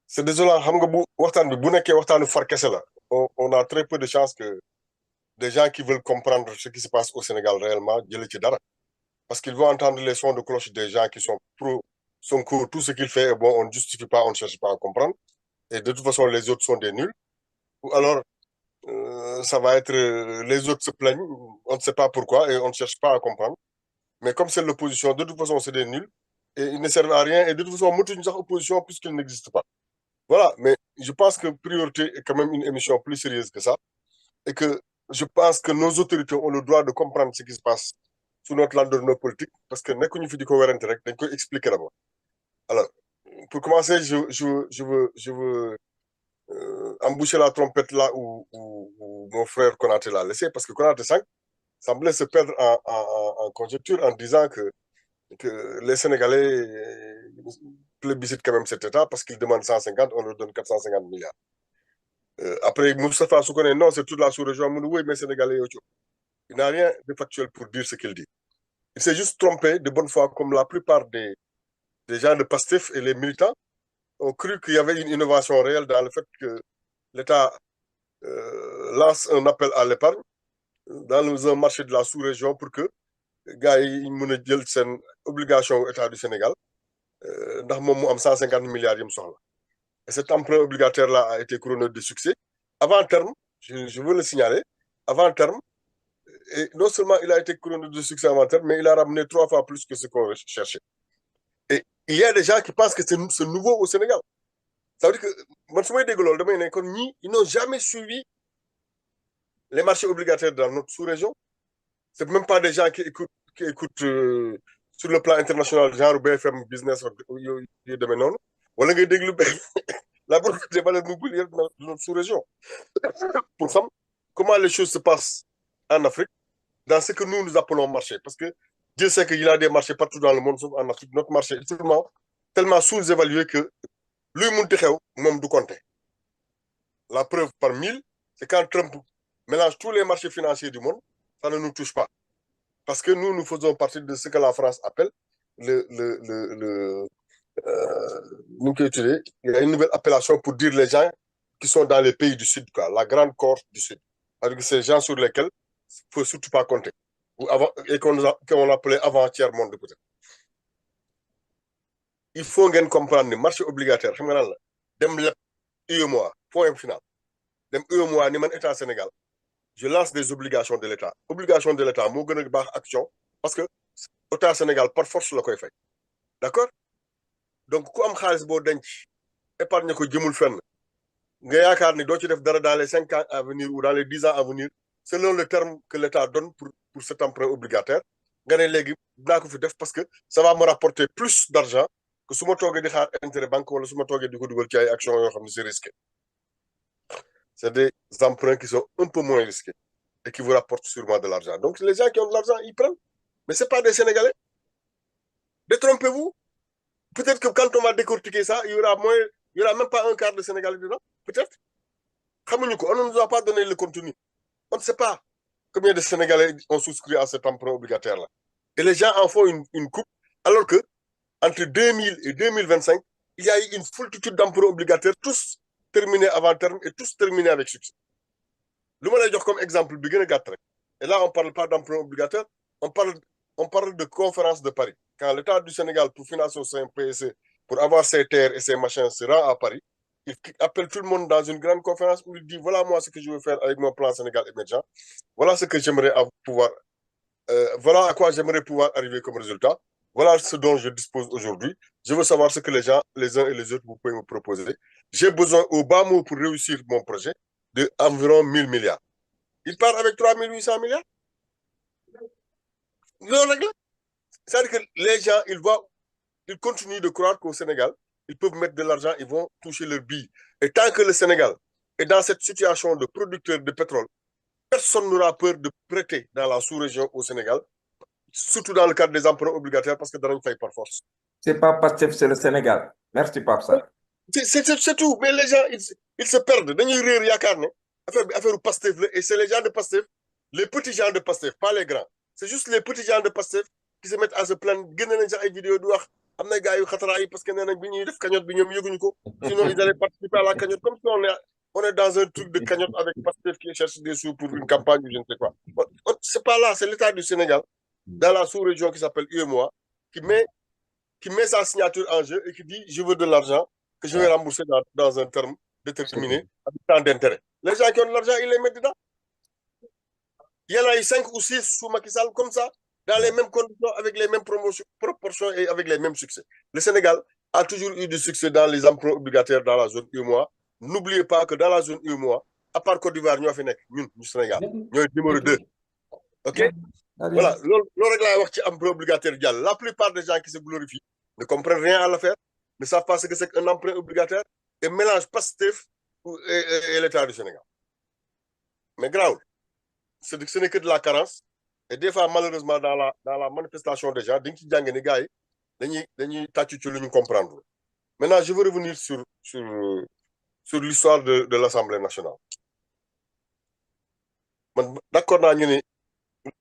c'est désolant xam nga bu waxtaan bi bu nekkee waxtaanu far kese la on a très peu de chances que des gens qui veulent comprendre ce qui se passe au Sénégal réellement jëlee ci dara parce qu'ils vont entendre les sons de cloche des gens qui sont pro Sonko, tout ce qu'il fait est bon, on ne justifie pas, on ne cherche pas à comprendre et de toute façon les autres sont des nuls ou alors ça va être les autres se plaignent, on ne sait pas pourquoi et on ne cherche pas à comprendre. Mais comme c'est l'opposition, de toute façon, c'est des nuls et ils ne servent à rien et de toute façon, moi, une opposition puisqu'ils n'existent pas. Voilà, mais je pense que priorité est quand même une émission plus sérieuse que ça et que je pense que nos autorités ont le droit de comprendre ce qui se passe sous notre landerneau politique parce que nekkuñu fi di ko werante rek dañ koy expliquer d'abord. Alors, pour commencer, je veux emboucher la trompette là où mon frère Konaté l'a laissé parce que Konaté 5 semblait se perdre en conjecture en disant que les Sénégalais plébiscitent quand même cet État parce qu'ils demandent 150, on leur donne 450 milliards. Après, Moustapha Soukone, non, c'est toute la sous-région. Oui, mais Sénégalais, il n'a rien de factuel pour dire ce qu'il dit. Il s'est juste trompé de bonne foi, comme la plupart des gens de PASTEF et les militants ont cru qu'il y avait une innovation réelle dans le fait que l'État lance un appel à l'épargne dans un marché de la sous-région pour que gars yi mën a jël seen obligation au État du Sénégal ndax moom mu am 150 milliards yi mu soxla et cet emprunt obligataire là a été couronné de succès avant terme je veux le signaler avant terme et non seulement il a été couronné de succès avant terme mais il a ramené 3 fois plus que ce qu'on cherchait et il y a des gens qui pensent que c'est nouveau au Sénégal ça veut dire que man su may dégg loolu damay ne kon ñii ils n'ont jamais suivi les marchés obligataires dans notre sous-région c'est même pas des gens qui écoutent sur le plan international genre BFM business yu demee noonu wala ngay déglu la bourse des valeurs mobilières de notre sous-région pour xam comment les choses se passent en Afrique dans ce que nous appelons marché parce que Dieu sait qu'il y a des marchés partout dans le monde sauf en Afrique notre marché est tellement sous-évalué que luy munti xew moom du compter la preuve par 1000 c'est quand Trump mélange tous les marchés financiers du monde ça ne nous touche pas parce que nous faisons partie de ce que la France appelle le il y a une nouvelle appellation pour dire les gens qui sont dans les pays du Sud, quoi, la grande cohorte du Sud. C'est ces gens sur lesquels il ne faut surtout pas compter. Ou avant, et qu'on appelait avant-tiers monde peut-être. Il faut comprendre le marché obligataire. Dem leb UEMOA, point final. Dem UEMOA, ni man État Sénégal. Je lance des obligations de l'État. Obligations de l'État, moi, je action parce que l'État Sénégal, par force, le fait. D'accord? Donc, ku am xaalis boo denc épargne ko jëmul fenn nga yaakaar ni doo ci def dara dans les 5 ans à venir ou dans les 10 ans à venir selon le terme que l'État donne pour cet emprunt obligataire nga ne léegi dinaa ko fi def parce que ça va me rapporter plus d'argent que su ma toogee di xaar intérêt banque wala su ma toogee di ko dugal ci ay actions yoo xam ne c'est risqué c'est des emprunts qui sont un peu moins risqués et qui vous rapportent sûrement de l'argent donc les gens qui ont de l'argent ils prennent mais c'est pas des Sénégalais détrompez-vous. Peut-être que quand on va décortiquer ça, il y aura même pas un quart de Sénégalais dedans. Peut-être. On ne nous a pas donné le contenu. On ne sait pas combien de Sénégalais ont souscrit à cet emprunt obligataire-là. Et les gens en font une coupe, alors que entre 2000 et 2025, il y a eu une foultitude d'emprunts obligataires, tous terminés avant terme et tous terminés avec succès. Le monde est comme exemple, et là, on ne parle pas d'emprunt obligataire, on parle de conférence de Paris. Quand l'État du Sénégal, pour financer son PSC, pour avoir ses terres et ses machins, se rend à Paris, il appelle tout le monde dans une grande conférence où il dit voilà moi ce que je veux faire avec mon plan Sénégal émergent, voilà ce que j'aimerais pouvoir, voilà à quoi j'aimerais pouvoir arriver comme résultat, voilà ce dont je dispose aujourd'hui. Je veux savoir ce que les gens, les uns et les autres, vous pouvez me proposer. J'ai besoin au bas mot pour réussir mon projet de environ 1000 milliards. Il part avec 3800 milliards. C'est-à-dire que les gens, ils continuent de croire qu'au Sénégal, ils peuvent mettre de l'argent, ils vont toucher leur bille. Et tant que le Sénégal est dans cette situation de producteur de pétrole, personne n'aura peur de prêter dans la sous-région au Sénégal, surtout dans le cadre des emprunts obligataires, parce que dans une faille par force. C'est pas Pastef, c'est le Sénégal. Merci, Pape Sarr. C'est tout, mais les gens, ils se perdent. Affaire Pastef, et c'est les gens de Pastef, les petits gens de Pastef, pas les grands. C'est juste les petits gens de Pastef qui se mettent à se plaindre, gagner des vidéos, am na gars yu xataraa yi parce que nee nañ bi ñuy def cagnotte bi ñoom yëguñu ko sinon ils allaient participer à la cagnotte comme si on est dans un truc de cagnotte avec Pastef qui cherche des sous pour une campagne ou je ne sais quoi. C'est pas là, c'est l'État du Sénégal, dans la sous-région qui s'appelle UEMOA, qui met sa signature en jeu et qui dit je veux de l'argent que je vais rembourser dans un terme déterminé avec tant d'intérêt. Les gens qui ont de l'argent, ils les mettent dedans. Il y en a eu 5 ou 6 sous Macky Sall comme ça, dans les mêmes conditions, avec les mêmes proportions et avec les mêmes succès. Le Sénégal a toujours eu du succès dans les emprunts obligataires dans la zone UEMOA. N'oubliez pas que dans la zone UEMOA, à part Côte d'Ivoire, nous avons fait du Sénégal. Nous sommes numéro 2. OK? Voilà. L'emprunt obligataire, la plupart des gens qui se glorifient ne comprennent rien à l'affaire, ne savent pas ce que c'est qu'un emprunt obligataire et mélangent Pastef et l'État du Sénégal. Mais grave, ce n'est que de la carence. Et des fois, malheureusement, dans la manifestation des gens, dès qu'ils ont des gars, ils comprendre. Maintenant, je veux revenir sur l'histoire de l'Assemblée nationale. D'accord, il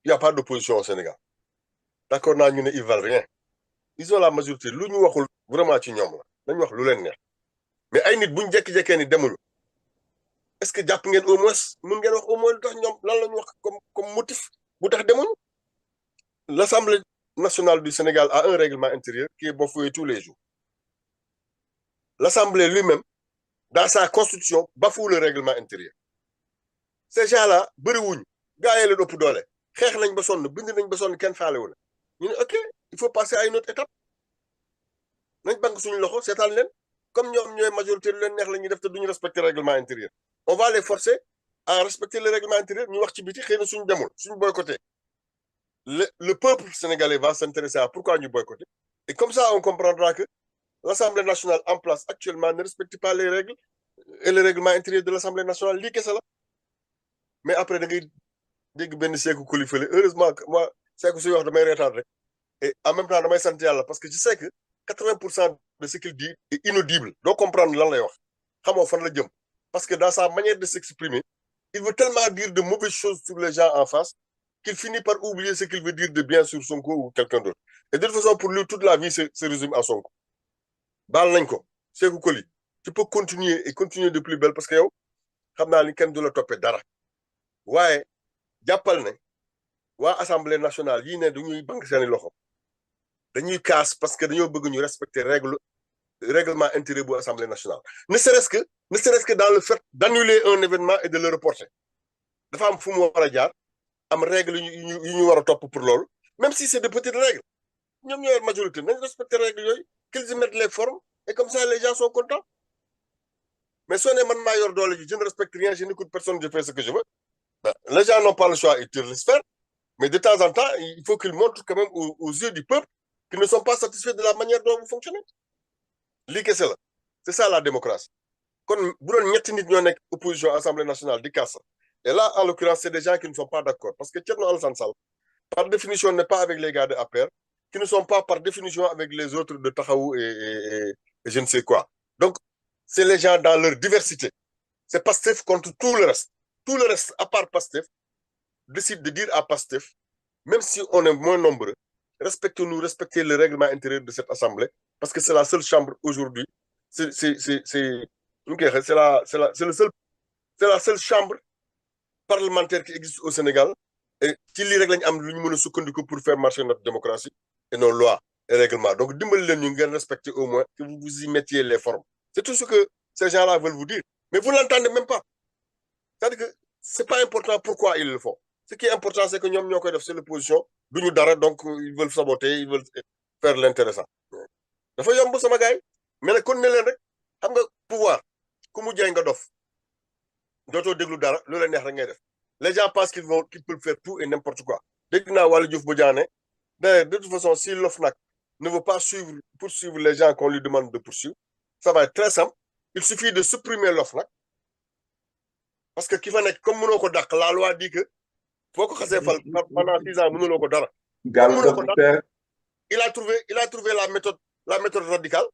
n'y a pas d'opposition au Sénégal. D'accord, ils ne valent rien. Ils ont la majorité. Lu ñu waxul vraiment ci ñoom la. Dañ wax lu leen neex. Mais ay nit buñu jékki-jékkee ni demul. Est-ce que jàpp ngeen au moins mën ngeen wax au moins lu tax ñoom lan la ñu wax comme motif bu tax demul? L'Assemblée nationale du Sénégal a un règlement intérieur qui est bafoué tous les jours. L'Assemblée lui-même, dans sa constitution, bafoue le règlement intérieur. Ces gens-là, bëriwuñu. Gaa yi leen ëpp doole. Xeex nañ ba sonn, bind nañ ba sonn kenn faalewu la. Ñu ne ok, il faut passer à une autre étape. Nañ bank suñu loxo seetaan leen comme ñoom ñooy majorité lu leen neex la ñuy def te duñu respecter règlement intérieur. On va les forcer à respecter le règlement intérieur. Ñu wax ci biti xëy na suñu demul suñu boycotté. Le peuple sénégalais va s'intéresser à pourquoi nous boycotter. Et comme ça, on comprendra que l'Assemblée nationale en place actuellement ne respecte pas les règles et le règlement intérieur de l'Assemblée nationale. Mais après, heureusement, moi, c'est que je suis et en même temps, je suis senti parce que je sais que 80% de ce qu'il dit est inaudible. Donc, comprendre l'an parce que dans sa manière de s'exprimer, il veut tellement dire de mauvaises choses sur les gens en face qu'il finit par oublier ce qu'il veut dire de bien sur Sonko ou quelqu'un d'autre. Et de toute façon, pour lui, toute la vie se résume à Sonko. Bal Nanko, Sekou Koli, tu peux continuer et continuer de plus belle parce que yo, xamna li kenn du la topé dara. Waye jappal ne wa Assemblée nationale yi ne dañuy bank seen loxo. Dañuy casse parce que dañoo bëgg ñu respecter règlement intérieur bu Assemblée nationale. Ne serait-ce que dans le fait d'annuler un événement et de le reporter. Dafa am fu mu wara jaar. Am règle yu ñu wara top pour lool même si c'est de petites règles ñom ñoy majorité nañ respecter règles yoy qu'ils y mettent les formes et comme ça les gens sont contents mais si on est man ma yor doole ji je ne respecte rien je n'écoute personne je fais ce que je veux ben, les gens n'ont pas le choix ils te laissent faire mais de temps en temps il faut qu'ils montrent quand même aux yeux du peuple qu'ils ne sont pas satisfaits de la manière dont vous fonctionnez li kessé la c'est ça la démocratie kon bu doon ñetti nit ñoo nek opposition Assemblée nationale di kaas. Et là, en l'occurrence, c'est des gens qui ne sont pas d'accord. Parce que Thierno Alassane Sall, par définition, n'est pas avec les gars de APR, qui ne sont pas par définition avec les autres de Tahaou et je ne sais quoi. Donc, c'est les gens dans leur diversité. C'est Pastef contre tout le reste. Tout le reste, à part Pastef, décide de dire à Pastef, même si on est moins nombreux, respectez-nous, respectez le règlement intérieur de cette assemblée, parce que c'est la seule chambre aujourd'hui. C'est la seule chambre parlementaire qui existe au Sénégal et ci li rek lañ am lu ñu mëna sukkandiku pour faire marcher notre démocratie et nos lois et règlements donc dimbali leen ñu ngeen respecter au moins que vous y mettiez les formes c'est tout ce que ces gens-là veulent vous dire mais vous l'entendez même pas c'est-à-dire que c'est pas important pourquoi ils le font ce qui est important c'est que ñom ñokoy def c'est l'opposition duñu dara donc ils veulent saboter ils veulent faire l'intéressant dafa yomb sama gaay mais nag kon ne leen rek xam nga pouvoir ku mu jey nga dof doto déglu dara lu la neex rek ngay def les gens pensent qu'ils peuvent faire tout et n'importe quoi dégg naa Waly Diouf Bodiané de toute façon si l'OFNAC ne veut pas poursuivre les gens qu'on lui demande de poursuivre ça va être très simple il suffit de supprimer l'OFNAC parce que ki fa nekk comme mënoo ko dàq la loi dit que foo ko xasee fal pendant 6 ans mënuloo ko dara il a trouvé la méthode radicale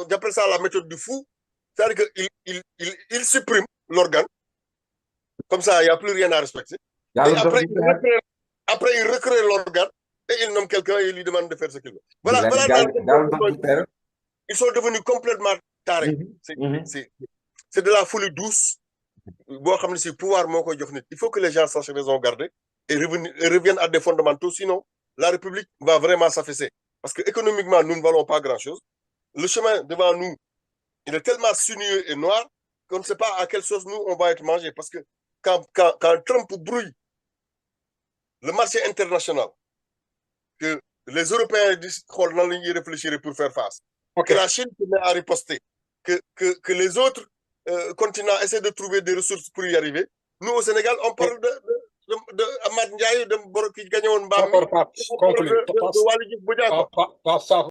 j'appelle ça la méthode du fou c'est-à-dire que il supprime l'organe. Comme ça, il n'y a plus rien à respecter. Et après, il recrée l'organe et il nomme quelqu'un et il lui demande de faire ce qu'il veut. Voilà, ils sont devenus complètement tarés. C'est de la folie douce. Pouvoir, il faut que les gens sachent raison garder et reviennent à des fondamentaux, sinon la République va vraiment s'affaisser. Parce que économiquement, nous ne valons pas grand-chose. Le chemin devant nous, il est tellement sinueux et noir qu'on ne sait pas à quelle sauce nous on va être mangé. Parce que quand Trump brouille le marché international, que les Européens disent qu'on a réfléchir pour faire face, que la Chine se met à riposter, que les autres continents essaient de trouver des ressources pour y arriver. Nous, au Sénégal, on parle de Ahmad Ndiaye, de Borok qui gagne un bar.